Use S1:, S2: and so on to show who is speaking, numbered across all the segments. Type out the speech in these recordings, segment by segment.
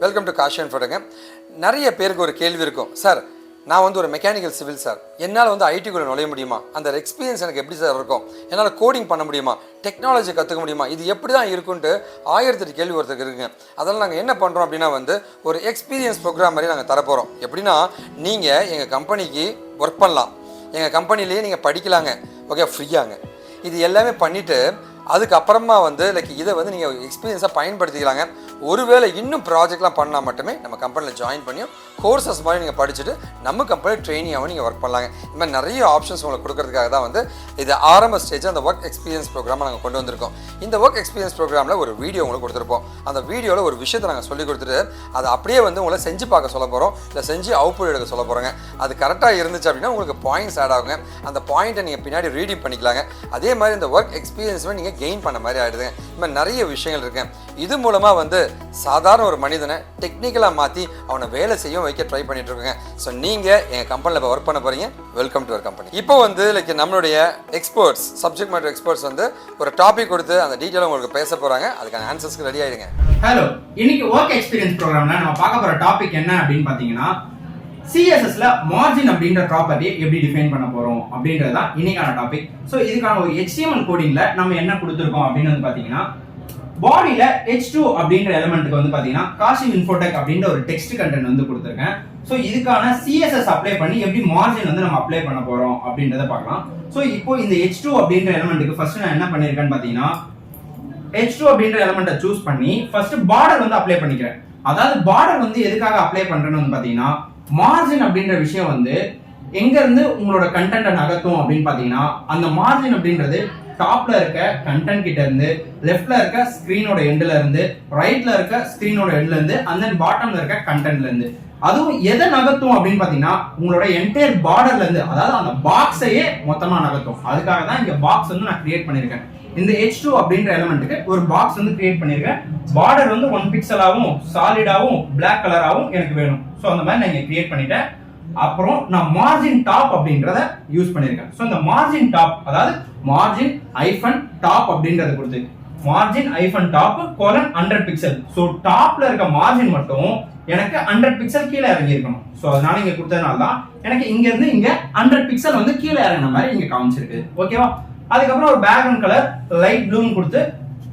S1: Welcome to Kashi and ஃபோட்டோங்க. நிறைய பேருக்கு ஒரு கேள்வி இருக்கும், சார் நான் வந்து ஒரு மெக்கானிக்கல் சிவில் சார், என்னால் வந்து ஐடிக்குள்ளே நுழைய முடியுமா, அந்த எக்ஸ்பீரியன்ஸ் எனக்கு எப்படி சார் இருக்கும், என்னால் கோடிங் பண்ண முடியுமா, டெக்னாலஜி கற்றுக்க முடியுமா, இது எப்படி தான் இருக்குன்ட்டு 1008 கேள்வி ஒருத்தருக்கு இருக்குங்க. அதெல்லாம் நாங்கள் என்ன பண்ணுறோம் அப்படின்னா வந்து ஒரு எக்ஸ்பீரியன்ஸ் ப்ரோக்ராம் மாதிரி நாங்கள் தரப்போகிறோம். எப்படின்னா நீங்கள் எங்கள் கம்பெனிக்கு ஒர்க் பண்ணலாம், எங்கள் கம்பெனிலேயே நீங்கள் படிக்கலாங்க, ஓகே, ஃப்ரீயாங்க. இது எல்லாமே பண்ணிவிட்டு அதுக்கப்புறமா வந்து இதை வந்து நீங்கள் எக்ஸ்பீரியன்ஸாக பயன்படுத்திக்கலாங்க. ஒருவேளை இன்னும் ப்ராஜெக்ட்லாம் பண்ணால் மட்டுமே நம்ம கம்பெனியில் ஜாயின் பண்ணியும் கோர்சஸ் மாதிரி நீங்கள் படிச்சுட்டு நம்ம கம்பெனியில் ட்ரெயினியாகவும் நீங்கள் ஒர்க் பண்ணலாங்க. இந்த மாதிரி நிறைய ஆப்ஷன்ஸ் உங்களுக்கு கொடுக்கறதுக்காக தான் வந்து இது ஆரம்ப ஸ்டேஜ் அந்த ஒர்க் எக்ஸ்பீரியன்ஸ் ப்ரோக்ராமை நாங்கள் கொண்டு வந்திருக்கோம். இந்த ஒர்க் எக்ஸ்பீரியன்ஸ் ப்ரோக்ராமில் ஒரு வீடியோ உங்களுக்கு கொடுத்துருப்போம். அந்த வீடியோவில் ஒரு விஷயத்தை நாங்கள் சொல்லி கொடுத்துட்டு அதை அப்படியே வந்து உங்களை செஞ்சு பார்க்க சொல்ல போகிறோம், இல்லை செஞ்சு அவுட்புட் எடுக்க சொல்ல போகிறோங்க. அது கரெக்டாக இருந்துச்சு அப்படின்னா உங்களுக்கு பாயிண்ட்ஸ் ஆட் ஆகுங்க. அந்த பாயிண்ட்டை நீங்கள் பின்னாடி ரீடிங் பண்ணிக்கலாங்க. அதே மாதிரி இந்த ஒர்க் எக்ஸ்பீரியன்ஸுமே நீங்கள் கெயின் பண்ண மாதிரி ஆகிடுதுங்க. இந்த மாதிரி நிறைய விஷயங்கள் இருக்குங்க. இது மூலமாக வந்து சாதாரண ஒரு மனிதனை டெக்னிக்கலாக மாற்றி அவனை வேலை செய்ய வைக்க ட்ரை பண்ணிட்டு இருக்கோங்க. ஸோ நீங்கள் எங்கள் கம்பெனியில் இப்போ ஒர்க் பண்ண போகிறீங்க, வெல்கம் டு அவர் கம்பெனி. இப்போ வந்து நம்மளுடைய எக்ஸ்பர்ட்ஸ், சப்ஜெக்ட் மேட்டர் எக்ஸ்பர்ட்ஸ் வந்து ஒரு டாபிக் கொடுத்து அந்த டீட்டெயிலாக உங்களுக்கு பேச போகிறாங்க. அதுக்கான ஆன்சர்ஸ்க்கு ரெடி ஆகிடுங்க.
S2: ஹலோ, இன்னைக்கு ஒர்க் எக்ஸ்பீரியன்ஸ் ப்ரோக்ராம்ல நம்ம பார்க்க போகிற டாபிக் என்ன அப்படின்னு பார்த்தீங்கன்னா, சிஎஸ்எஸ்ல மார்ஜின் அப்படின்ற ப்ராப்பர்ட்டியை எப்படி டிஃபைன் பண்ண போறோம் அப்படின்றது தான் இன்னைக்கான டாபிக். ஸோ இதுக்கான ஒரு HTML கோடிங்ல நம்ம என்ன கொடுத்துருக்கோம் அப்படின்னு வந்து பாத்தீங்கன்னா, பாடியில H2 அப்படின்ற எலிமெண்ட்டுக்கு வந்து பாத்தீங்கன்னா காஷி இன்ஃபோடெக் அப்படின்ற ஒரு டெக்ஸ்ட் கண்டென்ட் வந்து கொடுத்துருக்கேன். ஸோ இதுக்கான சிஎஸ்எஸ் அப்ளை பண்ணி எப்படி மார்ஜின் வந்து நம்ம அப்ளை பண்ண போறோம் அப்படின்றத பார்க்கலாம். ஸோ இப்போ இந்த H2 அப்படின்ற எலிமெண்ட்டுக்கு ஃபர்ஸ்ட் நான் என்ன பண்ணிருக்கேன்னு பாத்தீங்கன்னா, H2 அப்படின்ற எலிமெண்ட்டை சூஸ் பண்ணி ஃபர்ஸ்ட் பார்டர் வந்து அப்ளை பண்ணிக்கிறேன். அதாவது பார்டர் வந்து எதுக்காக அப்ளை பண்றேன்னு வந்து பாத்தீங்கன்னா, மார்ஜின் அப்படின்ற விஷயம் வந்து எங்க இருந்து உங்களோட கண்டென்ட்டை நகர்த்தும் அப்படின்னு பாத்தீங்கன்னா, அந்த மார்ஜின் அப்படின்றது டாப்ல இருக்க கண்டென்ட் கிட்ட இருந்து, லெஃப்ட்ல இருக்க ஸ்கிரீனோட எண்ட்ல இருந்து, ரைட்ல இருக்க ஸ்கிரீனோட எண்ட்ல இருந்து, அண்ட் தென் பாட்டம்ல இருக்க கண்டென்ட்ல இருந்து. அதுவும் எதை நகர்த்தும் அப்படின்னு பாத்தீங்கன்னா, உங்களோட என்டையர் பார்டர்ல இருந்து, அதாவது அந்த பாக்ஸையே மொத்தமா நகர்த்தும். அதுக்காக தான் இங்க பாக்ஸ் வந்து நான் கிரியேட் பண்ணிருக்கேன். இந்த H2 அப்படின்ற எலிமெண்ட்டுக்கு ஒரு பாக்ஸ் வந்து கிரியேட் பண்ணிருக்கேன். பார்டர் வந்து 1 பிக்சலாவும் சாலிடாவும் பிளாக் கலராவும் எனக்கு வேணும். ஸோ அந்த மாதிரி நான் இங்க கிரியேட் பண்ணிட்டேன். அப்புறம் நான் மார்ஜின் டாப் அப்படின்றத யூஸ் பண்ணிருக்கேன். ஸோ இந்த மார்ஜின் டாப், அதாவது மார்ஜின் ஐஃபன் டாப் அப்படின்றத கொடுத்து மார்ஜின் ஐஃபன் டாப் கோலன் 100 பிக்சல். ஸோ டாப்ல இருக்க மார்ஜின் மட்டும் எனக்கு 100 பிக்சல் கீழே இறங்கி இருக்கணும். ஸோ அதனால இங்க கொடுத்ததுனால தான் எனக்கு இங்க இருந்து இங்க 100 பிக்சல் வந்து கீழே இறங்கின மாதிரி இங்க காமிச்சிருக்கு. ஓகேவா? அதுக்கப்புறம் ஒரு பேக்ரவுண்ட் கலர் லைட் ப்ளூன்னு கொடுத்து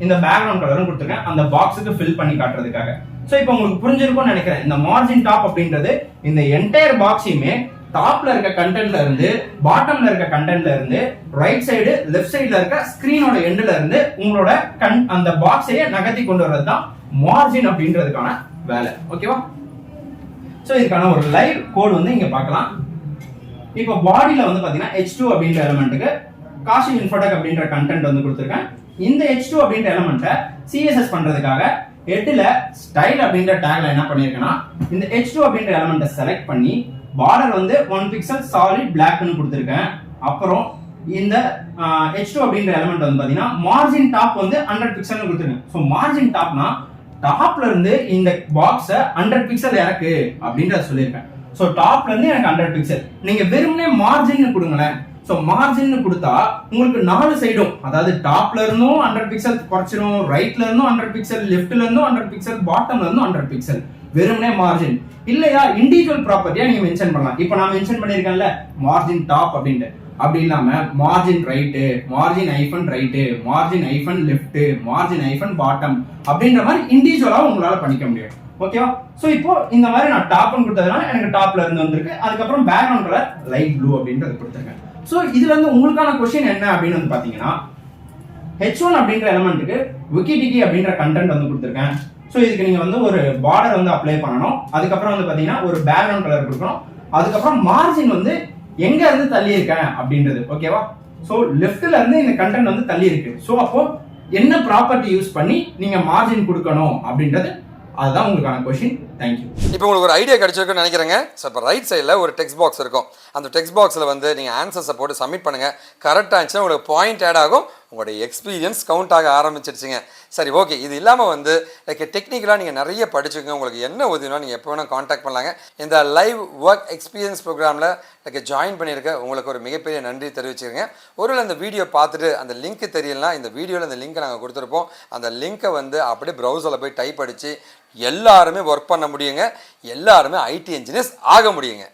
S2: இந்த பேக்ரவுண்ட் கலரும் கொடுத்துருக்கேன் அந்த பாக்ஸுக்கு ஃபில் பண்ணி காட்டுறதுக்காக. ஸோ இப்போ உங்களுக்கு புரிஞ்சிருக்கும்னு நினைக்கிறேன். இந்த மார்ஜின் டாப் அப்படின்றது இந்த என்டையர் பாக்ஸையுமே டாப்ல இருக்க கண்டென்ட்ல இருந்து, பாட்டம்ல இருக்க கண்டென்ட்ல இருந்து, ரைட் சைடு லெஃப்ட் சைடுல இருக்க ஸ்கிரீனோட எண்ட்ல இருந்து உங்களோட அந்த பாக்ஸையே நகர்த்தி கொண்டு வர்றது தான் மார்ஜின் அப்படின்றதுக்கான வேலை. ஓகேவா? ஸோ இதுக்கான ஒரு லைவ் கோட் வந்து இங்க பார்க்கலாம். இப்போ பாடியில வந்து பாத்தீங்கன்னா H2 அப்படின்ற எலிமெண்ட்டுக்கு காஷி இன்ஃபோடெக் அப்படின்ற கண்டென்ட் வந்து கொடுத்துருக்கேன். இந்த H2 அப்படின்ற எலிமெண்ட்டை CSS பண்றதுக்காக ஹெட்ல ஸ்டைல் அப்படின்ற டேக்ல என்ன பண்ணிருக்கேன்னா, இந்த H2 அப்படின்ற எலிமெண்ட்டை செலக்ட் பண்ணி பார்டர் வந்து 1 பிக்சல் சாலிட் பிளாக்னு கொடுத்துருக்கேன். அப்புறம் இந்த H2 அப்படின்ற எலிமெண்ட் வந்து பாத்தீங்கன்னா மார்ஜின் டாப் வந்து 100 பிக்சல்னு கொடுத்துருக்கேன். ஸோ மார்ஜின் டாப்னா டாப்ல இருந்து இந்த பாக்ஸை 100 பிக்சல் இறக்கு அப்படின்றத சொல்லியிருக்கேன். ஸோ டாப்ல இருந்து எனக்கு 100 பிக்சல். நீங்க வெறுமனே மார்ஜின் கொடுங்களேன். ஸோ மார்ஜின் கொடுத்தா உங்களுக்கு 4 சைடும், அதாவது டாப்ல இருந்தும் 100 பிக்சல் குறைச்சிரும், ரைட்ல இருந்தும் 100 பிக்சல், லெஃப்ட்ல இருந்தும் 100 பிக்சல், பாட்டம்ல இருந்தும் 100 பிக்சல். வெறுமனே மார்ஜின் இல்லையா, இண்டிவிஜுவல் ப்ராப்பர்ட்டியா நீங்க மென்ஷன் பண்ணலாம். இப்போ நான் மென்ஷன் பண்ணிருக்கேன்ல மார்ஜின் டாப் அப்படின்ட்டு. அப்படி இல்லாம margin right, margin hyphen right, margin hyphen left, margin hyphen bottom அப்படின்ற மாதிரி இண்டிவிஜுவலா உங்களால பண்ணிக்க முடியும். ஓகேவா? சோ இப்போ இந்த மாதிரி நான் டாப்னு கொடுத்ததுனால எனக்கு டாப்ல இருந்து வந்திருக்கு. அதுக்கப்புறம் பேக்ரவுண்ட் கலர் லைட் ப்ளூ அப்படின்றது கொடுத்துருக்கேன். சோ இதுல இருந்து உங்களுக்கான கொஸ்டின் என்ன அப்படின்னு வந்து பாத்தீங்கன்னா, H1 அப்படின்ற எலிமெண்ட்டுக்கு விக்கிடிகி அப்படின்ற கண்டென்ட் வந்து கொடுத்துருக்கேன். சோ இதுக்கு நீங்க வந்து ஒரு பார்டர் வந்து அப்ளை பண்ணணும். அதுக்கப்புறம் வந்து பாத்தீங்கன்னா ஒரு பேக்ரவுண்ட் கலர் கொடுக்கணும். அதுக்கப்புறம் மார்ஜின் வந்து எங்க இருந்து தள்ளி இருக்கேன் அப்படின்றது. ஓகேவா? சோ லெஃப்ட்ல இருந்து இந்த கண்டென்ட் வந்து தள்ளி இருக்கு. சோ அப்போ என்ன ப்ராப்பர்ட்டி யூஸ் பண்ணி நீங்க மார்ஜின் கொடுக்கணும் அப்படின்றது, அதுதான் உங்களுக்கான கொஸ்டின். தேங்க்யூ.
S1: இப்போ உங்களுக்கு ஒரு ஐடியா கிடைச்சிருக்குன்னு நினைக்கிறேங்க. ஸோ இப்போ ரைட் சைடில் ஒரு டெக்ஸ்ட் பாக்ஸ் இருக்கும். அந்த டெக்ஸ்ட் பாக்ஸில் வந்து நீங்கள் ஆன்சர்ஸை போட்டு சப்மிட் பண்ணுங்கள். கரெக்டாக இருந்துச்சுன்னா உங்களுக்கு பாயிண்ட் ஆட் ஆகும், உங்களுடைய எக்ஸ்பீரியன்ஸ் கவுண்ட் ஆக ஆரம்பிச்சிருச்சுங்க. சரி, ஓகே. இது இல்லாமல் வந்து டெக்னிக்கலாக நீங்கள் நிறைய படிச்சுக்கோங்க. உங்களுக்கு என்ன உதவினா நீங்கள் எப்போ வேணால் காண்டாக்ட் பண்ணலாங்க. இந்த லைவ் ஒர்க் எக்ஸ்பீரியன்ஸ் ப்ரோக்ராமில் ஜாயின் பண்ணியிருக்க உங்களுக்கு ஒரு மிகப்பெரிய நன்றி தெரிவிச்சுருங்க. ஒருவேளை அந்த வீடியோ பார்த்துட்டு அந்த லிங்க் தெரியலனா இந்த வீடியோவில் அந்த லிங்க்கை நாங்கள் கொடுத்துருப்போம். அந்த லிங்க்கை வந்து அப்படியே ப்ரௌசரில் போய் டைப் அடித்து எல்லாருமே ஒர்க் பண்ண முடியுங்க. எல்லாருமே ஐடி இன்ஜினியர்ஸ் ஆக முடியுங்க.